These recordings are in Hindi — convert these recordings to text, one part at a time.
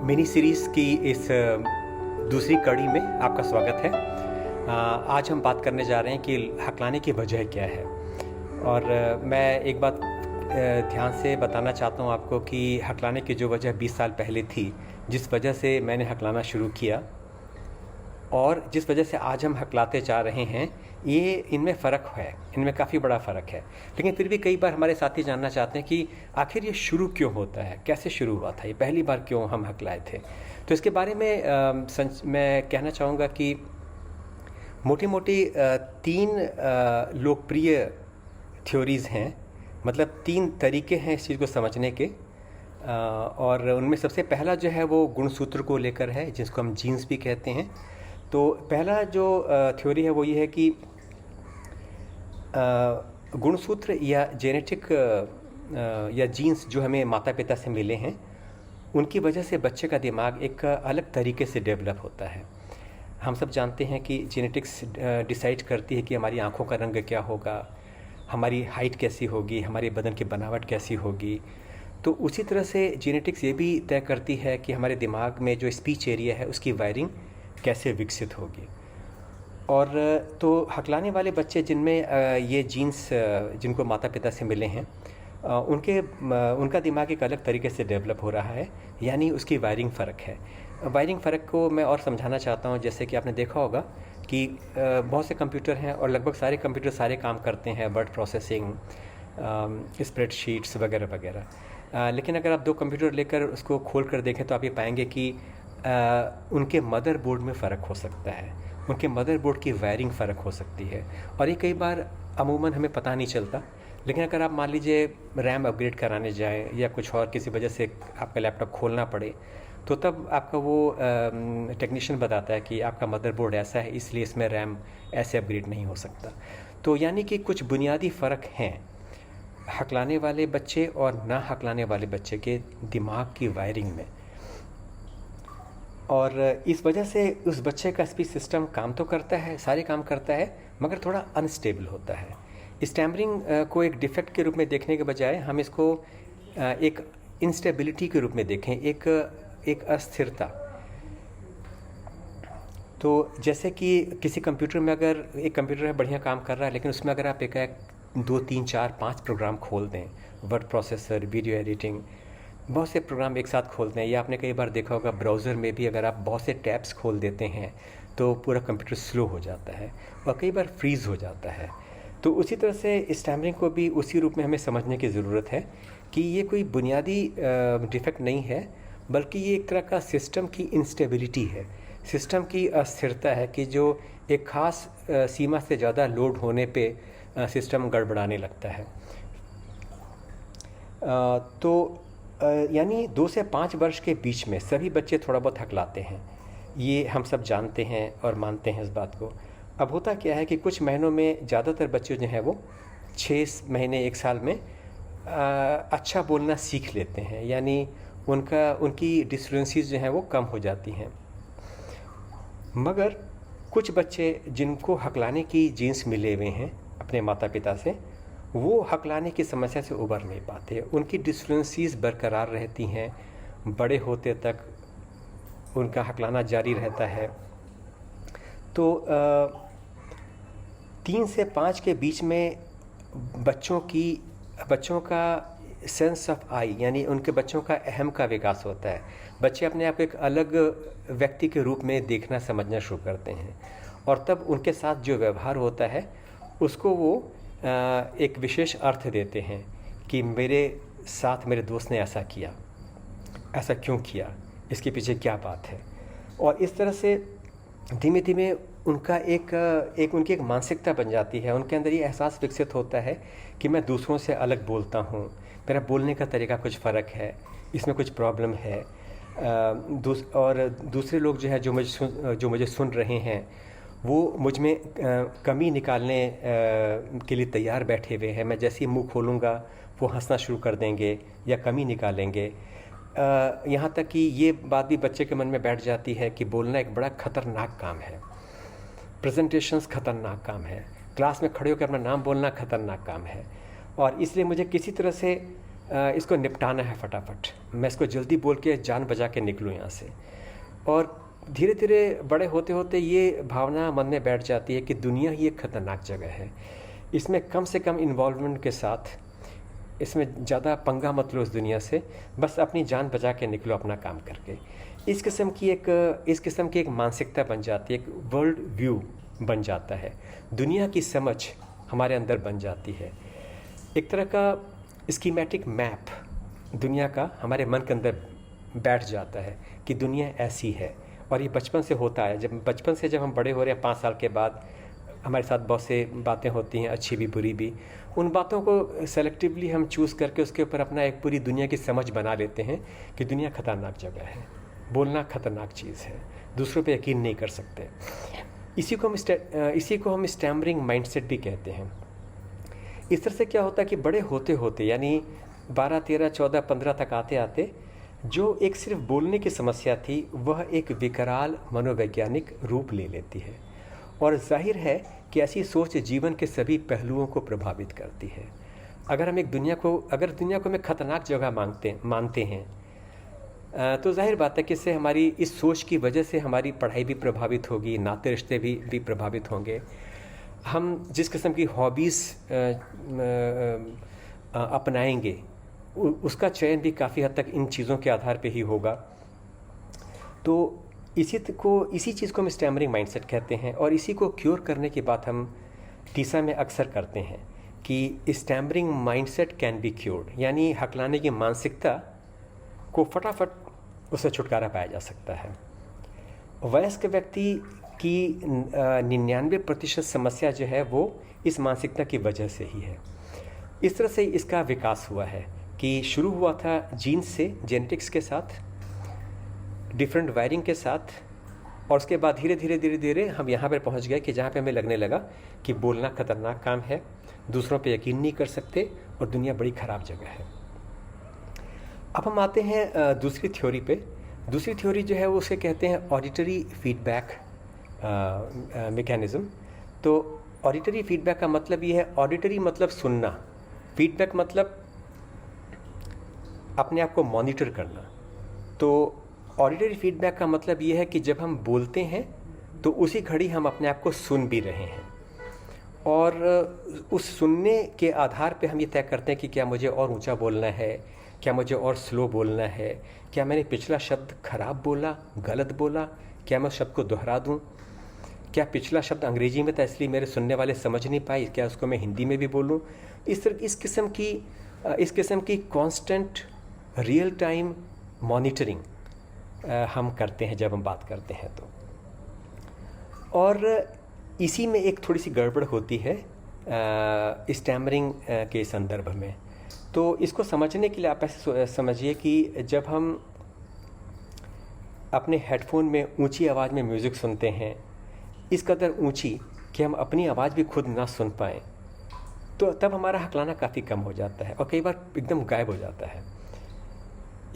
मिनी सीरीज़ की इस दूसरी कड़ी में आपका स्वागत है। आज हम बात करने जा रहे हैं कि हकलाने की वजह क्या है। और मैं एक बात ध्यान से बताना चाहता हूँ आपको कि हकलाने की जो वजह 20 साल पहले थी, जिस वजह से मैंने हकलाना शुरू किया और जिस वजह से आज हम हकलाते जा रहे हैं, ये इनमें फ़र्क है, इनमें काफ़ी बड़ा फ़र्क है। लेकिन फिर भी कई बार हमारे साथी जानना चाहते हैं कि आखिर ये शुरू क्यों होता है, कैसे शुरू हुआ था, ये पहली बार क्यों हम हकलाए थे। तो इसके बारे में मैं कहना चाहूँगा कि मोटी मोटी तीन लोकप्रिय थ्योरीज़ हैं, मतलब तीन तरीके हैं इस चीज़ को समझने के। और उनमें सबसे पहला जो है वो गुणसूत्र को लेकर है, जिसको हम जीन्स भी कहते हैं। तो पहला जो थ्योरी है वो ये है कि गुणसूत्र या जेनेटिक या जीन्स जो हमें माता पिता से मिले हैं, उनकी वजह से बच्चे का दिमाग एक अलग तरीके से डेवलप होता है। हम सब जानते हैं कि जेनेटिक्स डिसाइड करती है कि हमारी आँखों का रंग क्या होगा, हमारी हाइट कैसी होगी, हमारे बदन की बनावट कैसी होगी। तो उसी तरह से जेनेटिक्स ये भी तय करती है कि हमारे दिमाग में जो स्पीच एरिया है उसकी वायरिंग कैसे विकसित होगी। और तो हकलाने वाले बच्चे जिनमें ये जीन्स जिनको माता पिता से मिले हैं, उनका दिमाग एक अलग तरीके से डेवलप हो रहा है, यानी उसकी वायरिंग फ़र्क है। वायरिंग फ़र्क को मैं और समझाना चाहता हूँ। जैसे कि आपने देखा होगा कि बहुत से कंप्यूटर हैं और लगभग सारे कंप्यूटर सारे काम करते हैं, वर्ड प्रोसेसिंग, स्प्रेडशीट्स वगैरह वगैरह। लेकिन अगर आप दो कंप्यूटर लेकर उसको खोल कर देखें तो आप ये पाएंगे कि उनके मदरबोर्ड में फ़र्क हो सकता है, उनके मदरबोर्ड की वायरिंग फ़र्क हो सकती है। और ये कई बार अमूमन हमें पता नहीं चलता। लेकिन अगर आप मान लीजिए रैम अपग्रेड कराने जाएं या कुछ और किसी वजह से आपका लैपटॉप खोलना पड़े, तो तब आपका वो टेक्नीशियन बताता है कि आपका मदरबोर्ड ऐसा है, इसलिए इसमें रैम ऐसे अपग्रेड नहीं हो सकता। तो यानी कि कुछ बुनियादी फ़र्क हैं हकलाने वाले बच्चे और ना हकलाने वाले बच्चे के दिमाग की वायरिंग में। और इस वजह से उस बच्चे का स्पीच सिस्टम काम तो करता है, सारे काम करता है, मगर थोड़ा अनस्टेबल होता है। स्टैमरिंग को एक डिफेक्ट के रूप में देखने के बजाय हम इसको एक इंस्टेबिलिटी के रूप में देखें, एक अस्थिरता। तो जैसे कि किसी कंप्यूटर में अगर एक कंप्यूटर है बढ़िया काम कर रहा है, लेकिन उसमें अगर आप एक 2 3 4 5 प्रोग्राम खोल दें, वर्ड प्रोसेसर, वीडियो एडिटिंग, बहुत से प्रोग्राम एक साथ खोलते हैं, या आपने कई बार देखा होगा ब्राउज़र में भी अगर आप बहुत से टैब्स खोल देते हैं तो पूरा कंप्यूटर स्लो हो जाता है और कई बार फ्रीज़ हो जाता है। तो उसी तरह से स्टैमरिंग को भी उसी रूप में हमें समझने की ज़रूरत है कि ये कोई बुनियादी डिफेक्ट नहीं है, बल्कि ये एक तरह का सिस्टम की इंस्टेबिलिटी है, सिस्टम की अस्थिरता है कि जो एक ख़ास सीमा से ज़्यादा लोड होने पे सिस्टम गड़बड़ाने लगता है। तो यानी 2 से 5 वर्ष के बीच में सभी बच्चे थोड़ा बहुत हकलाते हैं, ये हम सब जानते हैं और मानते हैं इस बात को। अब होता क्या है कि कुछ महीनों में ज़्यादातर बच्चे जो हैं वो 6 महीने 1 साल में अच्छा बोलना सीख लेते हैं, यानी उनकी डिस्फ्लुएंसीज जो हैं वो कम हो जाती हैं। मगर कुछ बच्चे जिनको हकलाने की जीन्स मिले हुए हैं अपने माता पिता से, वो हकलाने की समस्या से उबर नहीं पाते, उनकी डिस्फ्लुएंसीज बरकरार रहती हैं, बड़े होते तक उनका हकलाना जारी रहता है। तो 3 से 5 के बीच में बच्चों का सेंस ऑफ आई, यानी उनके बच्चों का अहम का विकास होता है। बच्चे अपने आप को एक अलग व्यक्ति के रूप में देखना समझना शुरू करते हैं, और तब उनके साथ जो व्यवहार होता है उसको वो एक विशेष अर्थ देते हैं कि मेरे साथ मेरे दोस्त ने ऐसा किया, ऐसा क्यों किया, इसके पीछे क्या बात है। और इस तरह से धीमे धीमे उनका उनकी एक मानसिकता बन जाती है, उनके अंदर ये एहसास विकसित होता है कि मैं दूसरों से अलग बोलता हूँ, मेरा बोलने का तरीका कुछ फ़र्क है, इसमें कुछ प्रॉब्लम है। और दूसरे लोग जो है जो मुझे सुन रहे हैं वो मुझ में कमी निकालने के लिए तैयार बैठे हुए हैं। मैं जैसे ही मुंह खोलूँगा वो हंसना शुरू कर देंगे या कमी निकालेंगे। यहाँ तक कि ये बात भी बच्चे के मन में बैठ जाती है कि बोलना एक बड़ा ख़तरनाक काम है, प्रेजेंटेशंस ख़तरनाक काम है, क्लास में खड़े होकर अपना नाम बोलना ख़तरनाक काम है, और इसलिए मुझे किसी तरह से इसको निपटाना है फटाफट, मैं इसको जल्दी बोल के जान बचा के निकलूँ यहाँ से। और धीरे धीरे बड़े होते होते ये भावना मन में बैठ जाती है कि दुनिया ही एक ख़तरनाक जगह है, इसमें कम से कम इन्वॉल्वमेंट के साथ, इसमें ज़्यादा पंगा मत लो इस दुनिया से, बस अपनी जान बचा के निकलो अपना काम करके। इस किस्म की एक मानसिकता बन जाती है, एक वर्ल्ड व्यू बन जाता है, दुनिया की समझ हमारे अंदर बन जाती है। एक तरह का स्कीमेटिक मैप दुनिया का हमारे मन के अंदर बैठ जाता है कि दुनिया ऐसी है। और ये बचपन से होता है, बचपन से जब हम बड़े हो रहे हैं 5 साल के बाद हमारे साथ बहुत से बातें होती हैं, अच्छी भी बुरी भी। उन बातों को सेलेक्टिवली हम चूज़ करके उसके ऊपर अपना एक पूरी दुनिया की समझ बना लेते हैं कि दुनिया ख़तरनाक जगह है, बोलना ख़तरनाक चीज़ है, दूसरों पे यकीन नहीं कर सकते। इसी को हम स्टैमरिंग माइंडसेट भी कहते हैं। इस तरह से क्या होता है कि बड़े होते होते यानी 12, 13, 14, 15 तक आते आते जो एक सिर्फ बोलने की समस्या थी वह एक विकराल मनोवैज्ञानिक रूप ले लेती है। और जाहिर है कि ऐसी सोच जीवन के सभी पहलुओं को प्रभावित करती है। अगर दुनिया को हम एक ख़तरनाक जगह मानते हैं तो जाहिर बात है कि इससे हमारी इस सोच की वजह से हमारी पढ़ाई भी प्रभावित होगी, नाते रिश्ते भी प्रभावित होंगे। हम जिस किस्म की हॉबीज़ अपनाएंगे उसका चयन भी काफ़ी हद तक इन चीज़ों के आधार पे ही होगा। तो इसी चीज़ को हम स्टैमरिंग माइंडसेट कहते हैं। और इसी को क्योर करने की बात हम टीसा में अक्सर करते हैं कि stammering mindset can be cured, यानी हकलाने की मानसिकता को फटाफट उससे छुटकारा पाया जा सकता है। वयस्क व्यक्ति की 99% समस्या जो है वो इस मानसिकता की वजह से ही है। इस तरह से इसका विकास हुआ है कि शुरू हुआ था जीन्स से, जेनेटिक्स के साथ, डिफरेंट वायरिंग के साथ, और उसके बाद धीरे धीरे हम यहाँ पर पहुँच गए कि जहाँ पे हमें लगने लगा कि बोलना ख़तरनाक काम है, दूसरों पे यकीन नहीं कर सकते और दुनिया बड़ी ख़राब जगह है। अब हम आते हैं दूसरी थ्योरी पे। दूसरी थ्योरी जो है वो उसे कहते हैं ऑडिटरी फीडबैक मैकेनिज़्म। तो ऑडिटरी फीडबैक का मतलब ये है, ऑडिटरी मतलब सुनना, फीडबैक मतलब अपने आप को मॉनिटर करना। तो ऑडिटरी फीडबैक का मतलब ये है कि जब हम बोलते हैं तो उसी घड़ी हम अपने आप को सुन भी रहे हैं, और उस सुनने के आधार पे हम ये तय करते हैं कि क्या मुझे और ऊंचा बोलना है, क्या मुझे और स्लो बोलना है, क्या मैंने पिछला शब्द खराब बोला, गलत बोला, क्या मैं उस शब्द को दोहरा दूं, क्या पिछला शब्द अंग्रेजी में था इसलिए मेरे सुनने वाले समझ नहीं पाए, क्या उसको मैं हिंदी में भी बोलूं। इस किस्म की कांस्टेंट रियल टाइम मॉनिटरिंग हम करते हैं जब हम बात करते हैं तो। और इसी में एक थोड़ी सी गड़बड़ होती है स्टैमरिंग के संदर्भ में। तो इसको समझने के लिए आप ऐसे समझिए कि जब हम अपने हेडफोन में ऊंची आवाज़ में म्यूज़िक सुनते हैं, इस कदर ऊंची कि हम अपनी आवाज़ भी खुद ना सुन पाएँ, तो तब हमारा हकलाना काफ़ी कम हो जाता है और कई बार एकदम गायब हो जाता है।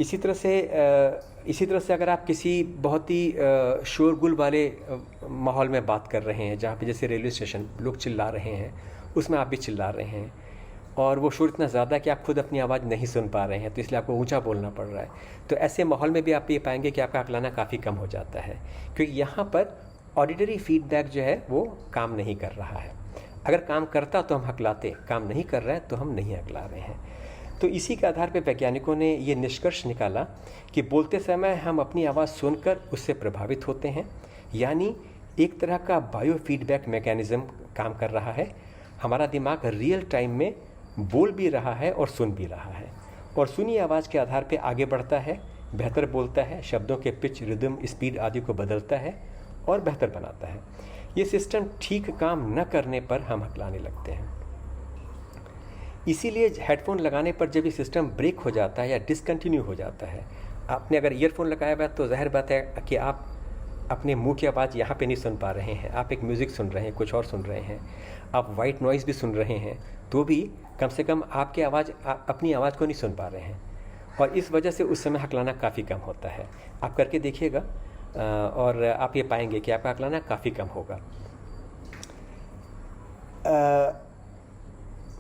इसी तरह से अगर आप किसी बहुत ही शोरगुल वाले माहौल में बात कर रहे हैं, जहाँ पे जैसे रेलवे स्टेशन लोग चिल्ला रहे हैं, उसमें आप भी चिल्ला रहे हैं और वो शोर इतना ज़्यादा है कि आप खुद अपनी आवाज़ नहीं सुन पा रहे हैं, तो इसलिए आपको ऊंचा बोलना पड़ रहा है। तो ऐसे माहौल में भी आप ये पाएंगे कि आपका हकलाना काफ़ी कम हो जाता है, क्योंकि यहाँ पर ऑडिटरी फीडबैक जो है वो काम नहीं कर रहा है। अगर काम करता तो हम हकलाते, काम नहीं कर रहा है तो हम नहीं हकला रहे हैं। तो इसी के आधार पर वैज्ञानिकों ने ये निष्कर्ष निकाला कि बोलते समय हम अपनी आवाज़ सुनकर उससे प्रभावित होते हैं, यानी एक तरह का बायो फीडबैक मैकेनिज़्म काम कर रहा है। हमारा दिमाग रियल टाइम में बोल भी रहा है और सुन भी रहा है, और सुनी आवाज़ के आधार पर आगे बढ़ता है, बेहतर बोलता है, शब्दों के पिच, रिदम, स्पीड आदि को बदलता है और बेहतर बनाता है। ये सिस्टम ठीक काम न करने पर हम हकलाने लगते हैं। इसीलिए हेडफोन लगाने पर जब ये सिस्टम ब्रेक हो जाता है या डिसकंटिन्यू हो जाता है, आपने अगर ईयरफोन लगाया हुआ है तो जाहिर बात है कि आप अपने मुंह की आवाज़ यहाँ पे नहीं सुन पा रहे हैं, आप एक म्यूज़िक सुन रहे हैं, कुछ और सुन रहे हैं, आप वाइट नॉइज़ भी सुन रहे हैं, तो भी कम से कम आपकी आवाज़ अपनी आवाज़ को नहीं सुन पा रहे हैं, और इस वजह से उस समय हकलाना काफ़ी कम होता है। आप करके देखिएगा और आप ये पाएंगे कि आपका हकलाना काफ़ी कम होगा।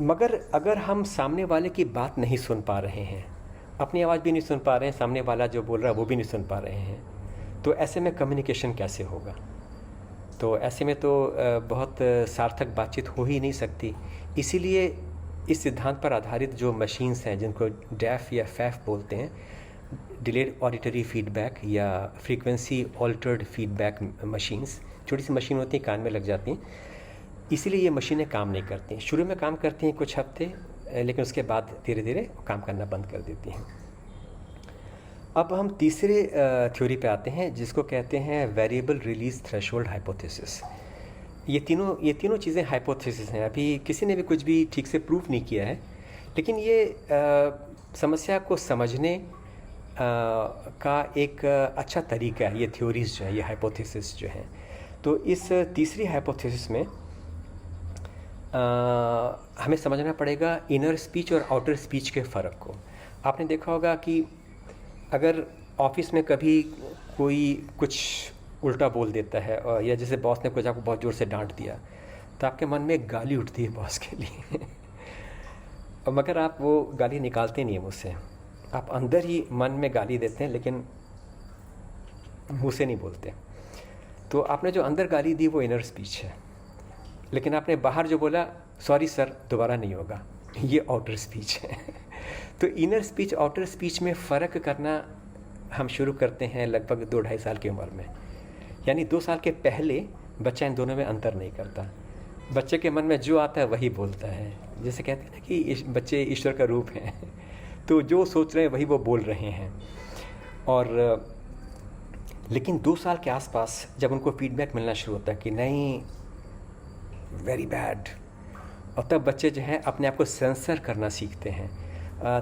मगर अगर हम सामने वाले की बात नहीं सुन पा रहे हैं, अपनी आवाज़ भी नहीं सुन पा रहे हैं, सामने वाला जो बोल रहा है वो भी नहीं सुन पा रहे हैं, तो ऐसे में कम्युनिकेशन कैसे होगा? तो ऐसे में तो बहुत सार्थक बातचीत हो ही नहीं सकती। इसीलिए इस सिद्धांत पर आधारित जो मशीन्स हैं, जिनको डैफ या फैफ बोलते हैं, डिलेड ऑडिटरी फीडबैक या फ्रीक्वेंसी ऑल्टर्ड फीडबैक मशीन्स, छोटी सी मशीन होती हैं, कान में लग जाती हैं, इसीलिए ये मशीनें काम नहीं करती हैं। शुरू में काम करती हैं कुछ हफ्ते, लेकिन उसके बाद धीरे धीरे काम करना बंद कर देती हैं। अब हम तीसरे थ्योरी पे आते हैं, जिसको कहते हैं वेरिएबल रिलीज थ्रेशोल्ड हाइपोथेसिस। ये तीनों चीज़ें हाइपोथेसिस हैं, अभी किसी ने भी कुछ भी ठीक से प्रूफ नहीं किया है, लेकिन ये समस्या को समझने का एक अच्छा तरीका है। ये थ्योरीज जो है, ये हाइपोथेसिस जो हैं, तो इस तीसरी हाइपोथेसिस में हमें समझना पड़ेगा इनर स्पीच और आउटर स्पीच के फ़र्क को। आपने देखा होगा कि अगर ऑफिस में कभी कोई कुछ उल्टा बोल देता है, और या जैसे बॉस ने कुछ आपको बहुत ज़ोर से डांट दिया, तो आपके मन में एक गाली उठती है बॉस के लिए और मगर आप वो गाली निकालते नहीं हैं मुँह से, आप अंदर ही मन में गाली देते हैं, लेकिन मुँह से नहीं बोलते। तो आपने जो अंदर गाली दी वो इनर स्पीच है, लेकिन आपने बाहर जो बोला, सॉरी सर दोबारा नहीं होगा, ये आउटर स्पीच है तो इनर स्पीच आउटर स्पीच में फ़र्क करना हम शुरू करते हैं लगभग 2-2.5 साल की उम्र में। यानी 2 साल के पहले बच्चा इन दोनों में अंतर नहीं करता, बच्चे के मन में जो आता है वही बोलता है। जैसे कहते हैं ना कि बच्चे ईश्वर का रूप हैं तो जो सोच रहे हैं वही वो बोल रहे हैं। और लेकिन 2 साल के आसपास जब उनको फीडबैक मिलना शुरू होता है कि नहीं, वेरी बैड, और तब बच्चे जो हैं अपने आप को सेंसर करना सीखते हैं।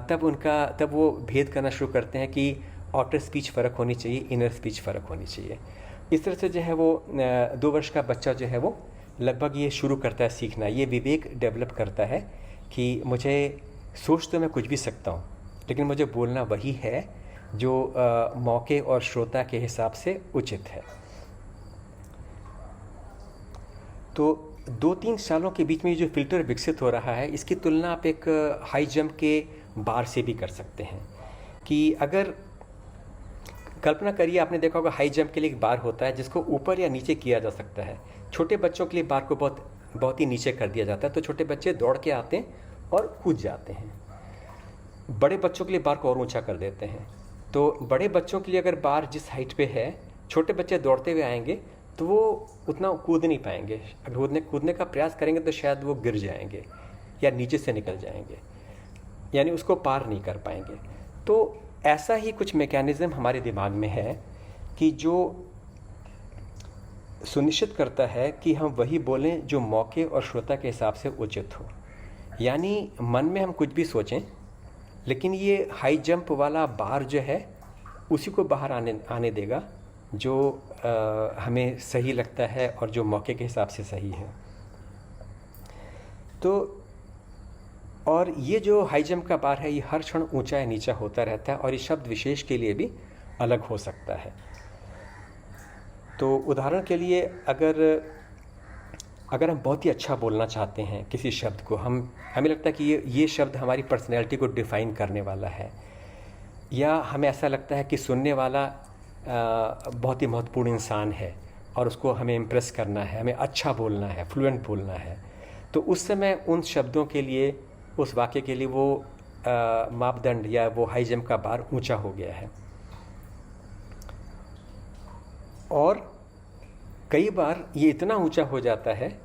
तब वो भेद करना शुरू करते हैं कि आउटर स्पीच फ़र्क होनी चाहिए, इनर स्पीच फ़र्क होनी चाहिए। इस तरह से जो है वो 2 वर्ष का बच्चा जो है वो लगभग ये शुरू करता है सीखना, ये विवेक डेवलप करता है कि मुझे सोच तो मैं कुछ भी सकता हूँ, लेकिन मुझे बोलना वही है जो मौके और श्रोता के हिसाब से उचित है। तो 2-3 सालों के बीच में जो फ़िल्टर विकसित हो रहा है, इसकी तुलना आप एक हाई जंप के बार से भी कर सकते हैं। कि अगर कल्पना करिए, आपने देखा होगा हाई जंप के लिए एक बार होता है जिसको ऊपर या नीचे किया जा सकता है। छोटे बच्चों के लिए बार को बहुत ही नीचे कर दिया जाता है, तो छोटे बच्चे दौड़ के आते हैं और कूद जाते हैं। बड़े बच्चों के लिए बार को और ऊंचा कर देते हैं। तो बड़े बच्चों के लिए अगर बार जिस हाइट पे है, छोटे बच्चे दौड़ते हुए आएंगे तो वो उतना कूद नहीं पाएंगे। अगर कूदने का प्रयास करेंगे तो शायद वो गिर जाएंगे या नीचे से निकल जाएंगे, यानी उसको पार नहीं कर पाएंगे। तो ऐसा ही कुछ मैकेनिज़्म हमारे दिमाग में है कि जो सुनिश्चित करता है कि हम वही बोलें जो मौके और श्रोता के हिसाब से उचित हो। यानी मन में हम कुछ भी सोचें, लेकिन ये हाई जंप वाला बार जो है उसी को बाहर आने देगा जो हमें सही लगता है और जो मौके के हिसाब से सही है। तो और ये जो हाई जंप का बार है, ये हर क्षण ऊंचा या नीचा होता रहता है, और ये शब्द विशेष के लिए भी अलग हो सकता है। तो उदाहरण के लिए अगर हम बहुत ही अच्छा बोलना चाहते हैं किसी शब्द को, हमें लगता है कि ये शब्द हमारी पर्सनैलिटी को डिफ़ाइन करने वाला है, या हमें ऐसा लगता है कि सुनने वाला बहुत ही महत्वपूर्ण इंसान है और उसको हमें इम्प्रेस करना है, हमें अच्छा बोलना है, फ्लुएंट बोलना है, तो उस समय उन शब्दों के लिए, उस वाक्य के लिए वो मापदंड या वो हाई जंप का बार ऊंचा हो गया है। और कई बार ये इतना ऊंचा हो जाता है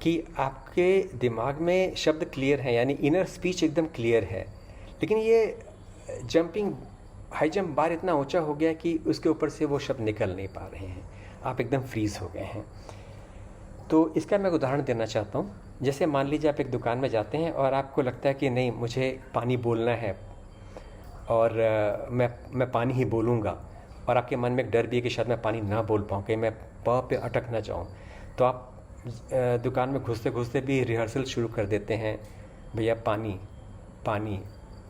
कि आपके दिमाग में शब्द क्लियर हैं, यानी इनर स्पीच एकदम क्लियर है, लेकिन ये हाई जंप बार इतना ऊंचा हो गया कि उसके ऊपर से वो शब्द निकल नहीं पा रहे हैं, आप एकदम फ्रीज़ हो गए हैं। तो इसका मैं एक उदाहरण देना चाहता हूँ। जैसे मान लीजिए आप एक दुकान में जाते हैं और आपको लगता है कि नहीं, मुझे पानी बोलना है और मैं पानी ही बोलूँगा, और आपके मन में एक डर भी है कि शायद मैं पानी ना बोल पाऊँ, कहीं मैं प पे अटक ना जाऊँ। तो आप दुकान में घुसते घुसते भी रिहर्सल शुरू कर देते हैं, भैया पानी पानी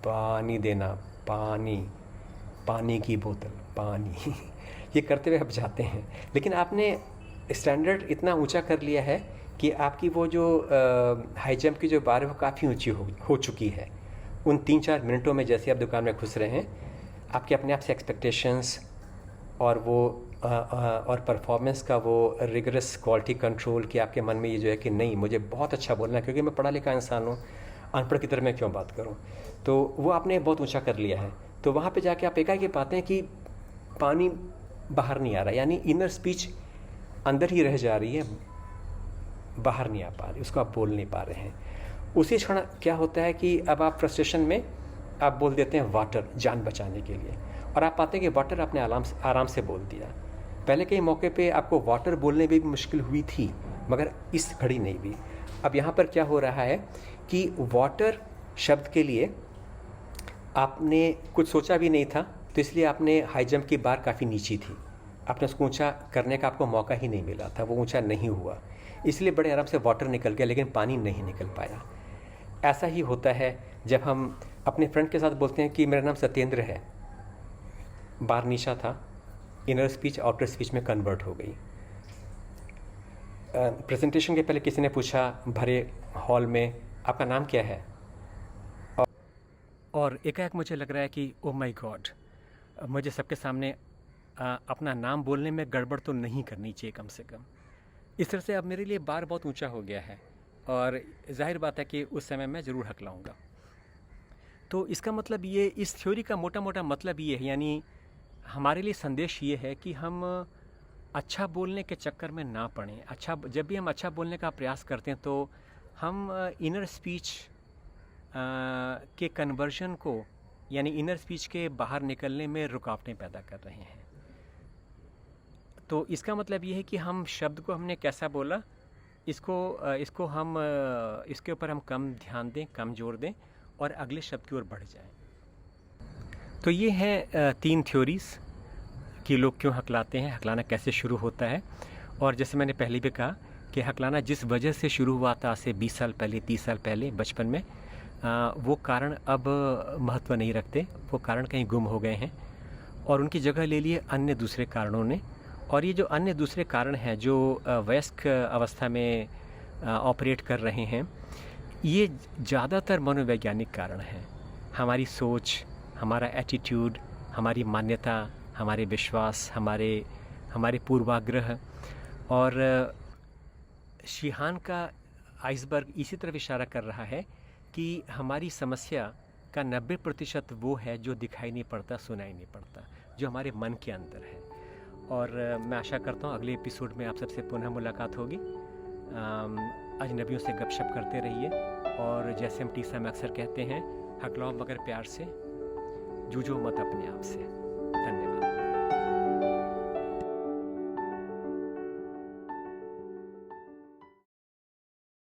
पानी देना, पानी की बोतल पानी ये करते हुए आप जाते हैं, लेकिन आपने स्टैंडर्ड इतना ऊंचा कर लिया है कि आपकी वो जो हाई जंप की जो बार है वो काफ़ी ऊंची हो चुकी है। उन 3-4 मिनटों में जैसे आप दुकान में घुस रहे हैं, आपके अपने आप से एक्सपेक्टेशंस और वो और परफॉर्मेंस का वो रिगरस क्वालिटी कंट्रोल कि आपके मन में ये जो है कि नहीं, मुझे बहुत अच्छा बोलना है क्योंकि मैं पढ़ा लिखा इंसान हूँ, अनपढ़ की तरह मैं क्यों बात करूँ। तो वो आपने बहुत ऊंचा कर लिया है। तो वहाँ पे जाके आप एकाएक पाते हैं कि पानी बाहर नहीं आ रहा, यानी इनर स्पीच अंदर ही रह जा रही है, बाहर नहीं आ पा रही, उसको आप बोल नहीं पा रहे हैं। उसी क्षण क्या होता है कि अब आप फ्रस्ट्रेशन में आप बोल देते हैं वाटर, जान बचाने के लिए, और आप पाते हैं कि वाटर आपने आराम से बोल दिया। पहले कई मौके पे आपको वाटर बोलने में भी मुश्किल हुई थी, मगर इस घड़ी नहीं भी। अब यहाँ पर क्या हो रहा है कि वाटर शब्द के लिए आपने कुछ सोचा भी नहीं था, तो इसलिए आपने हाई जंप की बार काफ़ी नीची थी, आपने उसको ऊंचा करने का आपको मौका ही नहीं मिला था, वो ऊंचा नहीं हुआ, इसलिए बड़े आराम से वाटर निकल गया, लेकिन पानी नहीं निकल पाया। ऐसा ही होता है जब हम अपने फ्रेंड के साथ बोलते हैं कि मेरा नाम सत्येंद्र है, बार नीचा था, इनर स्पीच आउटर स्पीच में कन्वर्ट हो गई। प्रेजेंटेशन के पहले किसी ने पूछा भरे हॉल में, आपका नाम क्या है, और एकाएक मुझे लग रहा है कि ओ माय गॉड, मुझे सबके सामने अपना नाम बोलने में गड़बड़ तो नहीं करनी चाहिए कम से कम। इस तरह से अब मेरे लिए बार बहुत ऊंचा हो गया है, और जाहिर बात है कि उस समय मैं ज़रूर हकलाऊँगा। तो इसका मतलब ये, इस थ्योरी का मोटा मोटा मतलब ये है, यानी हमारे लिए संदेश ये है कि हम अच्छा बोलने के चक्कर में ना पड़ें। जब भी हम अच्छा बोलने का प्रयास करते हैं तो हम इनर स्पीच के कन्वर्जन को, यानी इनर स्पीच के बाहर निकलने में रुकावटें पैदा कर रहे हैं। तो इसका मतलब ये है कि हम शब्द को हमने कैसा बोला, इसको हम इसके ऊपर हम कम ध्यान दें, कम जोर दें, और अगले शब्द की ओर बढ़ जाएं। तो ये हैं 3 थ्योरीज़ कि लोग क्यों हकलाते हैं, हकलाना कैसे शुरू होता है। और जैसे मैंने पहले भी कहा कि हकलाना जिस वजह से शुरू हुआ था आज से 20 साल पहले, 30 साल पहले बचपन में, वो कारण अब महत्व नहीं रखते, वो कारण कहीं गुम हो गए हैं और उनकी जगह ले लिए अन्य दूसरे कारणों ने। और ये जो अन्य दूसरे कारण हैं जो वयस्क अवस्था में ऑपरेट कर रहे हैं, ये ज़्यादातर मनोवैज्ञानिक कारण हैं। हमारी सोच, हमारा एटीट्यूड, हमारी मान्यता, हमारे विश्वास, हमारे पूर्वाग्रह। और शीहान का आइसबर्ग इसी तरफ इशारा कर रहा है कि हमारी समस्या का 90% वो है जो दिखाई नहीं पड़ता, सुनाई नहीं पड़ता, जो हमारे मन के अंदर है। और मैं आशा करता हूँ अगले एपिसोड में आप सबसे पुनः मुलाकात होगी। अजनबियों से गपशप करते रहिए, और जैसे हम टीसा में अक्सर कहते हैं, हकलाओ मगर प्यार से, जूझो मत अपने आप से। धन्यवाद।